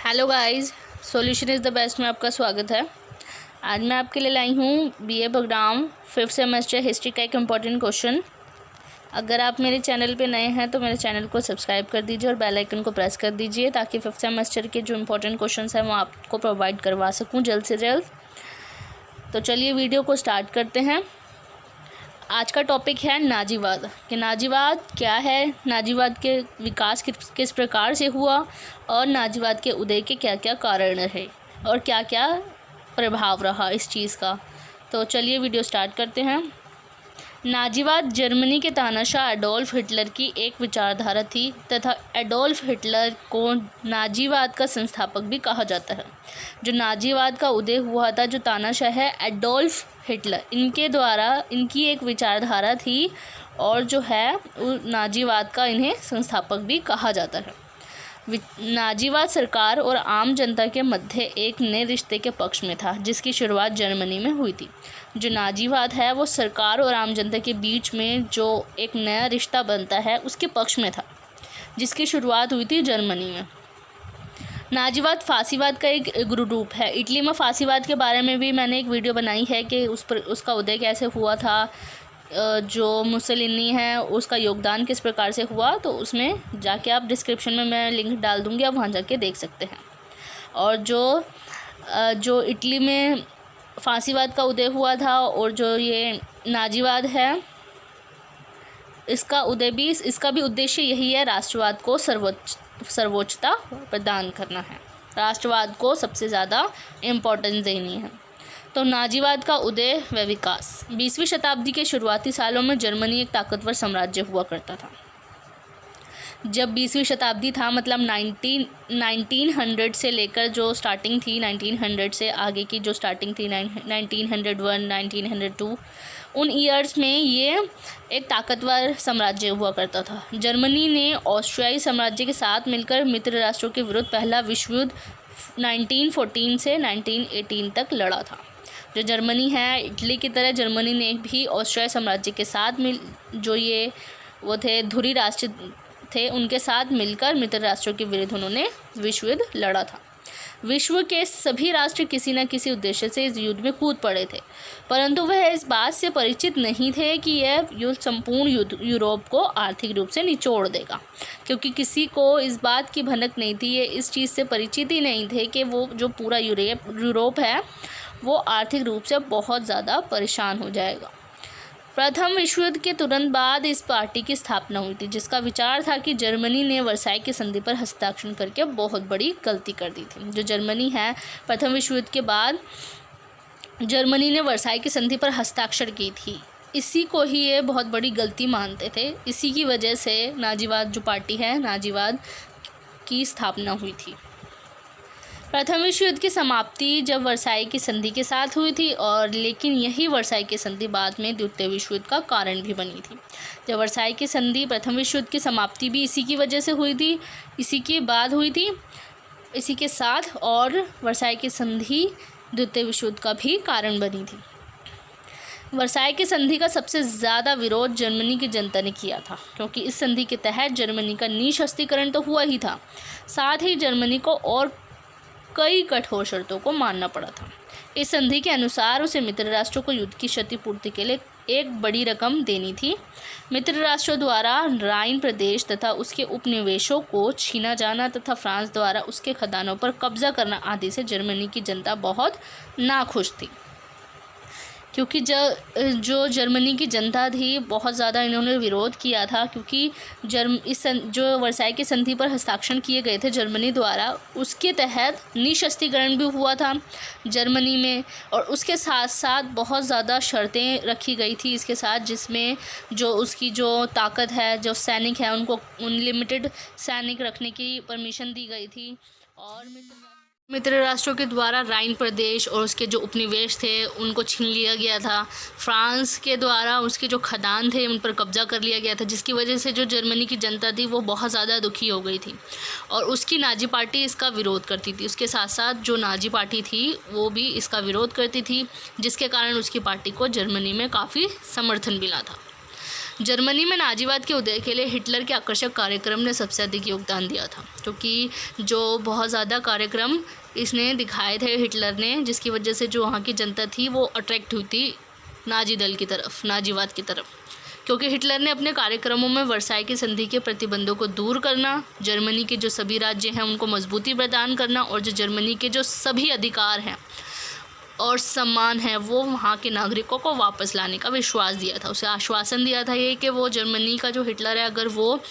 Hello guys, solution is the best में आपका स्वागत है। आज मैं आपके लिए लाई हूँ BA programme 5th semester history का एक इम्पॉर्टेंट क्वेश्चन। अगर आप मेरे चैनल पे नए हैं तो मेरे चैनल को सब्सक्राइब कर दीजिए और बेल आइकन को प्रेस कर दीजिए ताकि 5th सेमेस्टर के जो इम्पोर्टेंट क्वेश्चन हैं वो आपको प्रोवाइड करवा सकूँ जल्द से जल्द। तो चलिए वीडियो को स्टार्ट करते हैं। आज का टॉपिक है नाजीवाद कि नाजीवाद क्या है, नाजीवाद के विकास किस प्रकार से हुआ और नाजीवाद के उदय के क्या क्या कारण रहे और क्या क्या प्रभाव रहा इस चीज़ का। तो चलिए वीडियो स्टार्ट करते हैं। नाजीवाद जर्मनी के तानाशाह एडोल्फ हिटलर की एक विचारधारा थी तथा एडोल्फ हिटलर को नाजीवाद का संस्थापक भी कहा जाता है। जो नाजीवाद का उदय हुआ था, जो तानाशाह है एडोल्फ हिटलर, इनके द्वारा इनकी एक विचारधारा थी और जो है नाजीवाद का इन्हें संस्थापक भी कहा जाता है। नाजीवाद सरकार और आम जनता के मध्य एक नए रिश्ते के पक्ष में था जिसकी शुरुआत जर्मनी में हुई थी। जो नाजीवाद है वो सरकार और आम जनता के बीच में जो एक नया रिश्ता बनता है उसके पक्ष में था जिसकी शुरुआत हुई थी जर्मनी में। नाजीवाद फांसीवाद का एक रूप है। इटली में फांसीवाद के बारे में भी मैंने एक वीडियो बनाई है कि उसका उदय कैसे हुआ था, जो मुसोलिनी है उसका योगदान किस प्रकार से हुआ, तो उसमें जाके आप डिस्क्रिप्शन में मैं लिंक डाल दूँगी, आप वहाँ जाके देख सकते हैं। और जो इटली में फांसीवाद का उदय हुआ था और जो ये नाजीवाद है इसका भी उद्देश्य यही है, राष्ट्रवाद को सर्वोच्चता प्रदान करना है, राष्ट्रवाद को सबसे ज़्यादा इम्पोर्टेंस देनी है। तो नाजीवाद का उदय व विकास। 20वीं शताब्दी के शुरुआती सालों में जर्मनी एक ताकतवर साम्राज्य हुआ करता था। जब 20वीं शताब्दी था मतलब 1900 से लेकर जो स्टार्टिंग थी, 1900 से आगे की जो स्टार्टिंग थी 1901 1902, उन ईयर्स में ये एक ताकतवर साम्राज्य हुआ करता था। जर्मनी ने ऑस्ट्रियाई साम्राज्य के साथ मिलकर मित्र राष्ट्रों के विरुद्ध पहला विश्व युद्ध 1914 से 1918 तक लड़ा था। जो जर्मनी है, इटली की तरह जर्मनी ने भी ऑस्ट्रियाई साम्राज्य के साथ वो थे धुरी राष्ट्र थे, उनके साथ मिलकर मित्र राष्ट्रों के विरुद्ध उन्होंने विश्व युद्ध लड़ा था। विश्व के सभी राष्ट्र किसी न किसी उद्देश्य से इस युद्ध में कूद पड़े थे, परंतु वह इस बात से परिचित नहीं थे कि यह युद्ध संपूर्ण यूरोप को आर्थिक रूप से निचोड़ देगा, क्योंकि किसी को इस बात की भनक नहीं थी, ये इस चीज़ से परिचित ही नहीं थे कि वो जो पूरा यूरोप है वो आर्थिक रूप से बहुत ज़्यादा परेशान हो जाएगा। प्रथम विश्व युद्ध के तुरंत बाद इस पार्टी की स्थापना हुई थी जिसका विचार था कि जर्मनी ने वर्साई की संधि पर हस्ताक्षर करके बहुत बड़ी गलती कर दी थी। जो जर्मनी है, प्रथम विश्व युद्ध के बाद जर्मनी ने वर्साई की संधि पर हस्ताक्षर की थी, इसी को ही ये बहुत बड़ी गलती मानते थे। इसी की वजह से नाजीवाद जो पार्टी है, नाजीवाद की स्थापना हुई थी। प्रथम विश्व युद्ध की समाप्ति जब वर्साई की संधि के साथ हुई थी और लेकिन यही वर्साई की संधि बाद में द्वितीय विश्व युद्ध का कारण भी बनी थी। जब वर्साई की संधि, प्रथम विश्व युद्ध की समाप्ति भी इसी की वजह से हुई थी, इसी के बाद हुई थी, इसी के साथ, और वर्साई की संधि द्वितीय विश्व युद्ध का भी कारण बनी थी। वर्साई की संधि का सबसे ज़्यादा विरोध जर्मनी की जनता ने किया था, क्योंकि इस संधि के तहत जर्मनी का निःशस्त्रीकरण तो हुआ ही था, साथ ही जर्मनी को और कई कठोर शर्तों को मानना पड़ा था। इस संधि के अनुसार उसे मित्र राष्ट्रों को युद्ध की क्षतिपूर्ति के लिए एक बड़ी रकम देनी थी। मित्र राष्ट्रों द्वारा राइन प्रदेश तथा उसके उपनिवेशों को छीना जाना तथा फ्रांस द्वारा उसके खदानों पर कब्जा करना आदि से जर्मनी की जनता बहुत नाखुश थी, क्योंकि जो जर्मनी की जनता थी बहुत ज़्यादा इन्होंने विरोध किया था, क्योंकि जो वर्साई की संधि पर हस्ताक्षर किए गए थे जर्मनी द्वारा, उसके तहत निःशस्त्रीकरण भी हुआ था जर्मनी में, और उसके साथ साथ बहुत ज़्यादा शर्तें रखी गई थी इसके साथ, जिसमें जो उसकी जो ताकत है, जो सैनिक है, उनको अनलिमिटेड सैनिक रखने की परमिशन दी गई थी। और मित्र राष्ट्रों के द्वारा राइन प्रदेश और उसके जो उपनिवेश थे उनको छीन लिया गया था। फ्रांस के द्वारा उसके जो खदान थे उन पर कब्जा कर लिया गया था, जिसकी वजह से जो जर्मनी की जनता थी वो बहुत ज़्यादा दुखी हो गई थी और उसकी नाजी पार्टी इसका विरोध करती थी। उसके साथ साथ जो नाजी पार्टी थी वो भी इसका विरोध करती थी, जिसके कारण उसकी पार्टी को जर्मनी में काफ़ी समर्थन मिला था। जर्मनी में नाजीवाद के उदय के लिए हिटलर के आकर्षक कार्यक्रम ने सबसे अधिक योगदान दिया था, क्योंकि जो बहुत ज़्यादा कार्यक्रम इसने दिखाए थे हिटलर ने, जिसकी वजह से जो वहाँ की जनता थी वो अट्रैक्ट हुई थी नाजी दल की तरफ, नाजीवाद की तरफ। क्योंकि हिटलर ने अपने कार्यक्रमों में वर्साई की संधि के प्रतिबंधों को दूर करना, जर्मनी के जो सभी राज्य हैं उनको मजबूती प्रदान करना और जो जर्मनी के जो सभी अधिकार हैं और सम्मान है वो वहाँ के नागरिकों को वापस लाने का विश्वास दिया था। उसे आश्वासन दिया था ये कि वो जर्मनी का जो हिटलर है, अगर वो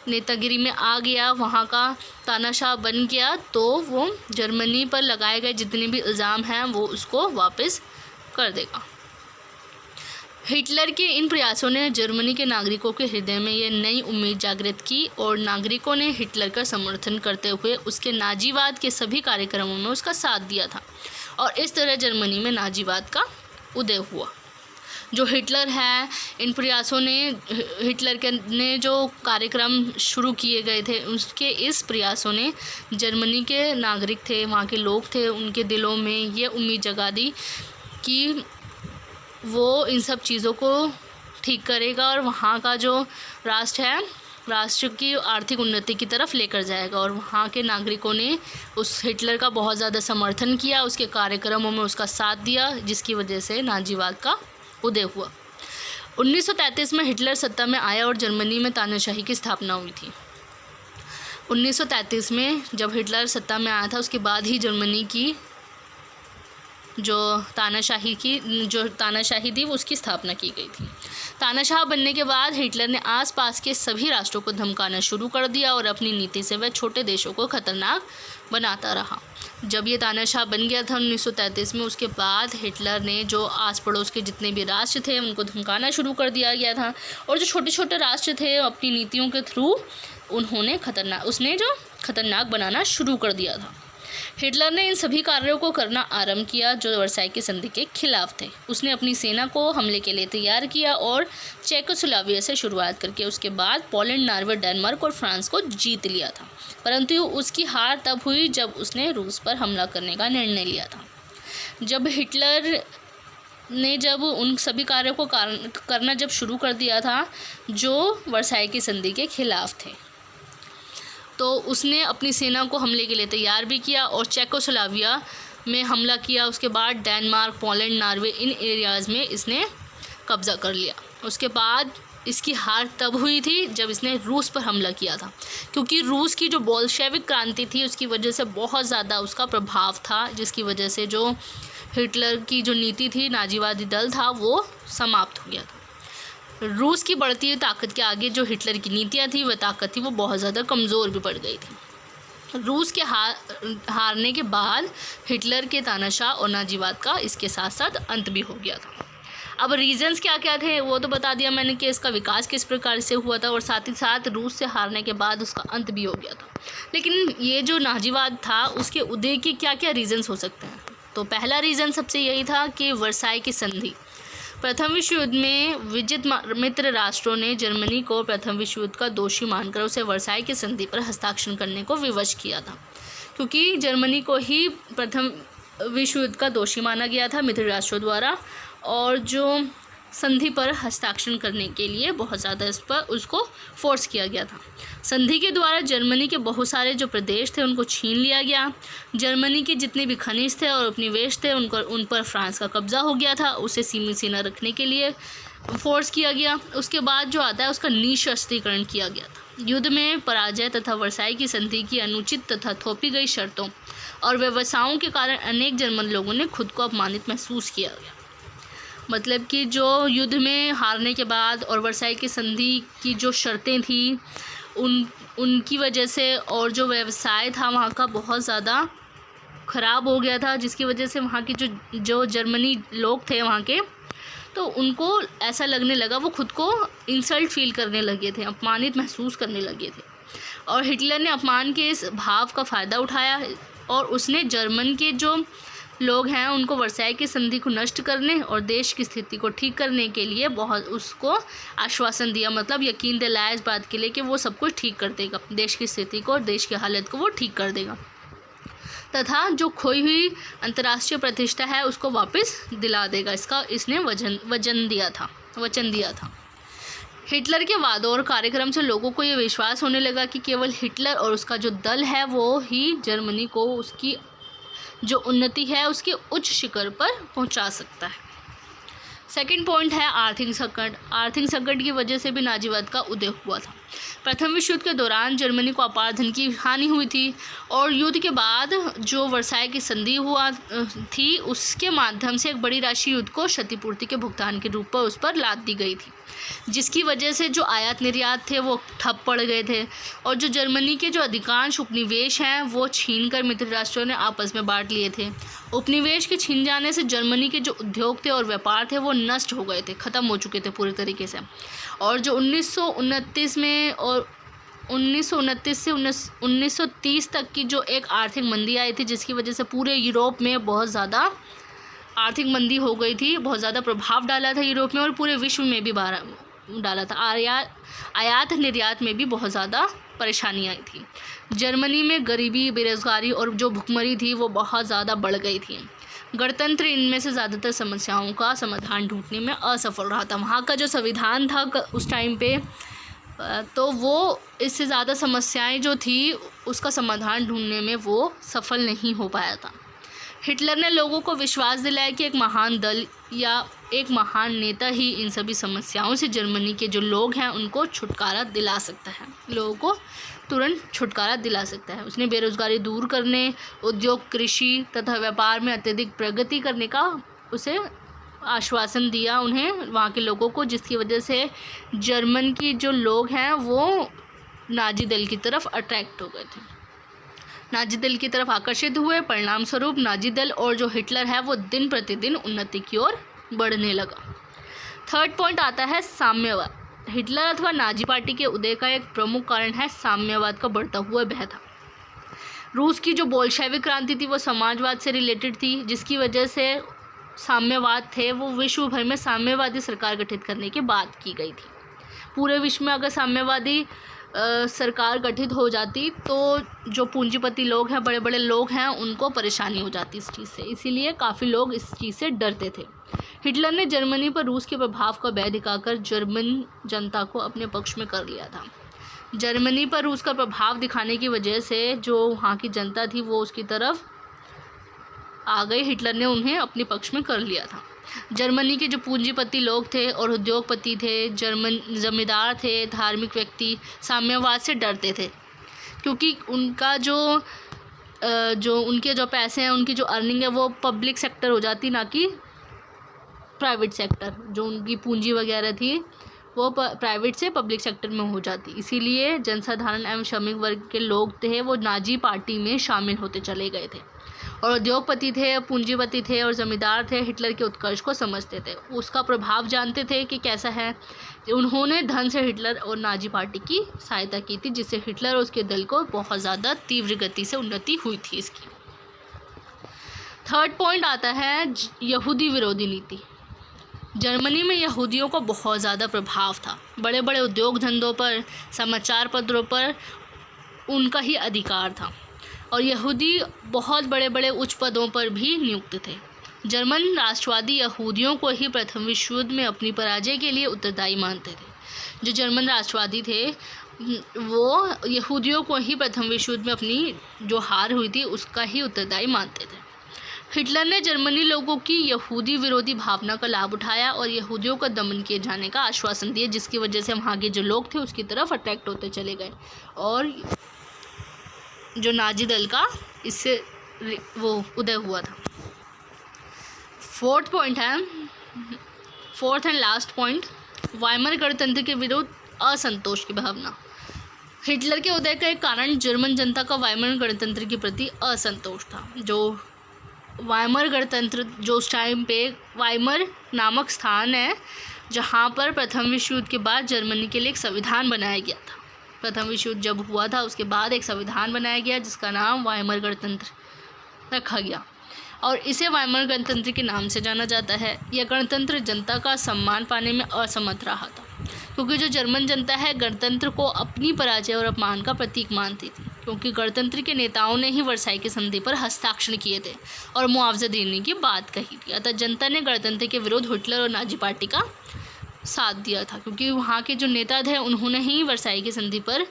नेतागिरी में आ गया, वहाँ का तानाशाह बन गया, तो वो जर्मनी पर लगाए गए जितने भी इल्ज़ाम हैं वो उसको वापस कर देगा। हिटलर के इन प्रयासों ने जर्मनी के नागरिकों के हृदय में ये नई उम्मीद जागृत की और नागरिकों ने हिटलर का समर्थन करते हुए उसके नाजीवाद के सभी कार्यक्रमों में उसका साथ दिया था और इस तरह जर्मनी में नाजीवाद का उदय हुआ। जो हिटलर है, इन प्रयासों ने हिटलर के ने जो कार्यक्रम शुरू किए गए थे, उसके इस प्रयासों ने जर्मनी के नागरिक थे, वहाँ के लोग थे, उनके दिलों में ये उम्मीद जगा दी कि वो इन सब चीज़ों को ठीक करेगा और वहाँ का जो राष्ट्र है, राष्ट्र की आर्थिक उन्नति की तरफ लेकर जाएगा। और वहाँ के नागरिकों ने उस हिटलर का बहुत ज़्यादा समर्थन किया, उसके कार्यक्रमों में उसका साथ दिया, जिसकी वजह से नाजीवाद का उदय हुआ। 1933 में हिटलर सत्ता में आया और जर्मनी में तानाशाही की स्थापना हुई थी। 1933 में जब हिटलर सत्ता में आया था, उसके बाद ही जर्मनी की जो तानाशाही थी वो उसकी स्थापना की गई थी। तानाशाह बनने के बाद हिटलर ने आसपास के सभी राष्ट्रों को धमकाना शुरू कर दिया और अपनी नीति से वह छोटे देशों को खतरनाक बनाता रहा। जब ये तानाशाह बन गया था 1933 में, उसके बाद हिटलर ने जो आस पड़ोस के जितने भी राष्ट्र थे उनको धमकाना शुरू कर दिया गया था और जो छोटे छोटे राष्ट्र थे अपनी नीतियों के थ्रू उसने जो खतरनाक बनाना शुरू कर दिया था। हिटलर ने इन सभी कार्यों को करना आरंभ किया जो वर्साई की संधि के खिलाफ थे। उसने अपनी सेना को हमले के लिए तैयार किया और चेकोस्लोवाकिया से शुरुआत करके उसके बाद पोलैंड, नॉर्वे, डेनमार्क और फ्रांस को जीत लिया था। परंतु उसकी हार तब हुई जब उसने रूस पर हमला करने का निर्णय लिया था। जब हिटलर ने उन सभी कार्यों को करना जब शुरू कर दिया था जो वर्साई की संधि के खिलाफ थे, तो उसने अपनी सेना को हमले के लिए तैयार भी किया और चेकोस्लोवाकिया में हमला किया। उसके बाद डेनमार्क, पोलैंड, नॉर्वे, इन एरियाज़ में इसने कब्ज़ा कर लिया। उसके बाद इसकी हार तब हुई थी जब इसने रूस पर हमला किया था, क्योंकि रूस की जो बोल्शेविक क्रांति थी उसकी वजह से बहुत ज़्यादा उसका प्रभाव था, जिसकी वजह से जो हिटलर की जो नीति थी, नाजीवादी दल था, वो समाप्त हो गया था। रूस की बढ़ती हुई ताकत के आगे जो हिटलर की नीतियाँ थी, वह ताकत थी, वो बहुत ज़्यादा कमज़ोर भी पड़ गई थी। रूस के हारने के बाद हिटलर के तानाशाह और नाजीवाद का इसके साथ साथ अंत भी हो गया था। अब रीजंस क्या क्या थे वो तो बता दिया मैंने कि इसका विकास किस प्रकार से हुआ था और साथ ही साथ रूस से हारने के बाद उसका अंत भी हो गया था। लेकिन ये जो नाजीवाद था उसके उदय के क्या क्या रीजंस हो सकते हैं? तो पहला रीज़न सबसे यही था कि वर्साई की संधि। प्रथम विश्व युद्ध में विजित मित्र राष्ट्रों ने जर्मनी को प्रथम विश्व युद्ध का दोषी मानकर उसे वर्साई की संधि पर हस्ताक्षर करने को विवश किया था, क्योंकि जर्मनी को ही प्रथम विश्व युद्ध का दोषी माना गया था मित्र राष्ट्रों द्वारा, और जो संधि पर हस्ताक्षर करने के लिए बहुत ज़्यादा इस पर उसको फोर्स किया गया था। संधि के द्वारा जर्मनी के बहुत सारे जो प्रदेश थे उनको छीन लिया गया। जर्मनी के जितने भी खनिज थे और उपनिवेश थे उन पर फ्रांस का कब्ज़ा हो गया था। उसे सीमित सीमा रखने के लिए फोर्स किया गया। उसके बाद जो आता है उसका निःशस्त्रीकरण किया गया था। युद्ध में पराजय तथा वर्साई की संधि की अनुचित तथा थोपी गई शर्तों और व्यवसायों के कारण अनेक जर्मन लोगों ने खुद को अपमानित महसूस किया गया। मतलब कि जो युद्ध में हारने के बाद और वर्साई की संधि की जो शर्तें थी उनकी वजह से और जो व्यवसाय था वहाँ का बहुत ज़्यादा ख़राब हो गया था, जिसकी वजह से वहाँ के जो जर्मनी लोग थे वहाँ के, तो उनको ऐसा लगने लगा, वो खुद को इंसल्ट फील करने लगे थे, अपमानित महसूस करने लगे थे। और हिटलर ने अपमान के इस भाव का फ़ायदा उठाया और उसने जर्मन के जो लोग हैं उनको वर्साई की संधि को नष्ट करने और देश की स्थिति को ठीक करने के लिए बहुत उसको आश्वासन दिया, मतलब यकीन दिलाया इस बात के लिए कि वो सब कुछ ठीक कर देगा, देश की स्थिति को और देश की हालत को वो ठीक कर देगा तथा जो खोई हुई अंतर्राष्ट्रीय प्रतिष्ठा है उसको वापस दिला देगा। इसका इसने वचन दिया था। हिटलर के वादों और कार्यक्रम से लोगों को ये विश्वास होने लगा कि केवल हिटलर और उसका जो दल है वो ही जर्मनी को उसकी जो उन्नति है उसके उच्च शिखर पर पहुंचा सकता है। सेकंड पॉइंट है आर्थिक संकट। आर्थिक संकट की वजह से भी नाजीवाद का उदय हुआ था। प्रथम विश्व युद्ध के दौरान जर्मनी को अपार धन की हानि हुई थी और युद्ध के बाद जो वर्साई की संधि हुआ थी उसके माध्यम से एक बड़ी राशि युद्ध को क्षतिपूर्ति के भुगतान के रूप में उस पर लाद दी गई थी, जिसकी वजह से जो आयात निर्यात थे वो ठप पड़ गए थे और जो जर्मनी के जो अधिकांश उपनिवेश हैं वो छीनकर मित्र राष्ट्रों ने आपस में बांट लिए थे। उपनिवेश के छीन जाने से जर्मनी के जो उद्योग थे और व्यापार थे वो नष्ट हो गए थे, ख़त्म हो चुके थे पूरे तरीके से। और जो 1929 में और 1929 से 1930 तक की जो एक आर्थिक मंदी आई थी, जिसकी वजह से पूरे यूरोप में बहुत ज़्यादा आर्थिक मंदी हो गई थी, बहुत ज़्यादा प्रभाव डाला था यूरोप में और पूरे विश्व में भी डाला था। आयात निर्यात में भी बहुत ज़्यादा परेशानी आई थी। जर्मनी में गरीबी, बेरोजगारी और जो भुखमरी थी वो बहुत ज़्यादा बढ़ गई थी। गणतंत्र इनमें से ज़्यादातर समस्याओं का समाधान ढूंढने में असफल रहा था। वहाँ का जो संविधान था उस टाइम पे तो वो इससे ज़्यादा समस्याएं जो थी उसका समाधान ढूंढने में वो सफल नहीं हो पाया था। हिटलर ने लोगों को विश्वास दिलाया कि एक महान दल या एक महान नेता ही इन सभी समस्याओं से जर्मनी के जो लोग हैं उनको छुटकारा दिला सकता है, लोगों को तुरंत छुटकारा दिला सकता है। उसने बेरोजगारी दूर करने, उद्योग, कृषि तथा व्यापार में अत्यधिक प्रगति करने का उसे आश्वासन दिया उन्हें, वहाँ के लोगों को, जिसकी वजह से जर्मन की जो लोग हैं वो नाजी दल की तरफ अट्रैक्ट हो गए थे, नाजी दल की तरफ आकर्षित हुए। परिणाम स्वरूप नाजी दल और जो हिटलर है वो दिन प्रतिदिन उन्नति की ओर बढ़ने लगा। थर्ड पॉइंट आता है साम्यवाद। हिटलर अथवा नाजी पार्टी के उदय का एक प्रमुख कारण है साम्यवाद का बढ़ता हुआ बहथा। रूस की जो बोल्शेविक क्रांति थी वो समाजवाद से रिलेटेड थी, जिसकी वजह से साम्यवाद थे वो विश्व भर में साम्यवादी सरकार गठित करने की बात की गई थी। पूरे विश्व में अगर साम्यवादी सरकार गठित हो जाती तो जो पूंजीपति लोग हैं, बड़े बड़े लोग हैं, उनको परेशानी हो जाती इस चीज़ से, इसीलिए काफ़ी लोग इस चीज़ से डरते थे। हिटलर ने जर्मनी पर रूस के प्रभाव का भय दिखाकर जर्मन जनता को अपने पक्ष में कर लिया था। जर्मनी पर रूस का प्रभाव दिखाने की वजह से जो वहाँ की जनता थी वो उसकी तरफ आ गई। हिटलर ने उन्हें अपने पक्ष में कर लिया था। जर्मनी के जो पूंजीपति लोग थे और उद्योगपति थे, जमींदार थे, धार्मिक व्यक्ति साम्यवाद से डरते थे, क्योंकि उनका जो उनके जो पैसे हैं, उनकी जो अर्निंग है वो पब्लिक सेक्टर हो जाती, ना कि प्राइवेट सेक्टर। जो उनकी पूंजी वगैरह थी वो प्राइवेट से पब्लिक सेक्टर में हो जाती। इसीलिए जनसाधारण एवं श्रमिक वर्ग के लोग थे वो नाजी पार्टी में शामिल होते चले गए थे। और उद्योगपति थे, पूंजीपति थे और जमींदार थे, हिटलर के उत्कर्ष को समझते थे, उसका प्रभाव जानते थे कि कैसा है। उन्होंने धन से हिटलर और नाजी पार्टी की सहायता की थी, जिससे हिटलर और उसके दल को बहुत ज़्यादा तीव्र गति से उन्नति हुई थी इसकी। थर्ड पॉइंट आता है यहूदी विरोधी नीति। जर्मनी में यहूदियों को बहुत ज़्यादा प्रभाव था। बड़े बड़े उद्योग धंधों पर, समाचार पत्रों पर उनका ही अधिकार था और यहूदी बहुत बड़े बड़े उच्च पदों पर भी नियुक्त थे। जर्मन राष्ट्रवादी यहूदियों को ही प्रथम विश्व युद्ध में अपनी पराजय के लिए उत्तरदायी मानते थे। जो जर्मन राष्ट्रवादी थे वो यहूदियों को ही प्रथम विश्व युद्ध में अपनी जो हार हुई थी उसका ही उत्तरदायी मानते थे। हिटलर ने जर्मनी लोगों की यहूदी विरोधी भावना का लाभ उठाया और यहूदियों का दमन किए जाने का आश्वासन दिया, जिसकी वजह से वहाँ के जो लोग थे उसकी तरफ अट्रैक्ट होते चले गए और जो नाजी दल का इससे वो उदय हुआ था। Fourth and last point, Weimar गणतंत्र के विरुद्ध असंतोष की भावना। हिटलर के उदय का एक कारण जर्मन जनता का वाइमर गणतंत्र के प्रति असंतोष था। जो वाइमर गणतंत्र, जो उस टाइम पे वाइमर नामक स्थान है जहाँ पर प्रथम विश्व युद्ध के बाद जर्मनी के लिए एक संविधान बनाया गया था। प्रथम विश्व युद्ध जब हुआ था उसके बाद एक संविधान बनाया गया जिसका नाम वाइमर गणतंत्र रखा गया और इसे वाइमर गणतंत्र के नाम से जाना जाता है। यह गणतंत्र जनता का सम्मान पाने में असमर्थ रहा था, क्योंकि जो जर्मन जनता है गणतंत्र को अपनी पराजय और अपमान का प्रतीक मानती थी, क्योंकि गणतंत्र के नेताओं ने ही वर्साई की संधि पर हस्ताक्षर किए थे और मुआवजा देने की बात कही थी। अतः जनता ने गणतंत्र के विरुद्ध हिटलर और नाजी पार्टी का साथ दिया था, क्योंकि वहाँ के जो नेता थे उन्होंने ही वर्साई की संधि पर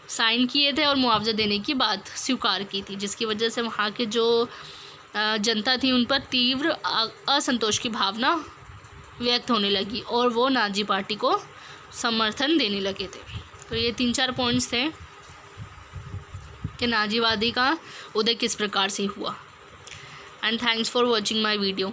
साइन किए थे और मुआवजा देने की बात स्वीकार की थी, जिसकी वजह से वहाँ के जो जनता थी उन पर तीव्र असंतोष की भावना व्यक्त होने लगी और वो नाजी पार्टी को समर्थन देने लगे थे। तो ये 3-4 पॉइंट्स थे कि नाजीवादी का उदय किस प्रकार से हुआ। And thanks for watching my video.